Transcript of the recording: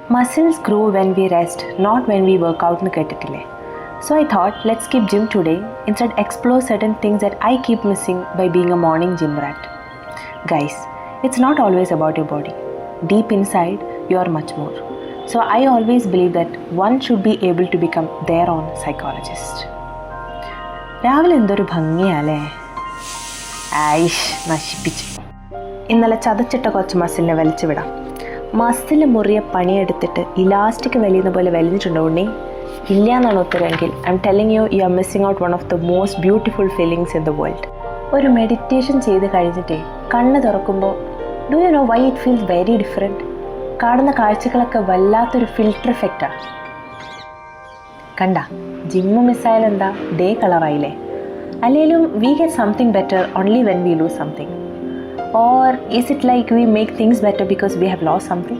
Muscles grow when we rest, not when we work out എന്ന് കേട്ടിട്ടില്ലേ? So I thought, let's skip gym today, instead explore certain things that I keep missing by being a morning gym rat. Guys, it's not always about your body. Deep inside, you are much more. So I always believe that one should be able to become their own psychologist. രാവിലെ എന്തൊരു ഭംഗിയാലേ, ആയിഷ് നശിപ്പിച്ച്. ഇന്നലെ ചതച്ചിട്ട കുറച്ച് മസിലിനെ വലിച്ചു വിടാം. Muscle മുറിയ പണിയെടുത്തിട്ട് elastic വലിയുന്ന പോലെ വലിഞ്ഞിട്ടുണ്ടോ ഉണ്ണി? ഇല്ല എന്നാണ് ഉത്തരമെങ്കിൽ I'm telling you are missing out one of the most beautiful feelings in the world. ഒരു മെഡിറ്റേഷൻ ചെയ്ത് കഴിഞ്ഞിട്ടേ കണ്ണ് തുറക്കുമ്പോൾ do you know why it feels very different? കാണുന്ന കാഴ്ചകളൊക്കെ വല്ലാത്തൊരു ഫിൽട്ടർ എഫക്റ്റാണ്. കണ്ട, ജിമ്മ് മിസ്സായാലും എന്താ, ഡേ കളറായില്ലേ? അല്ലെങ്കിലും we get something better only when we loose something. Or is it like we make things better because we have lost something?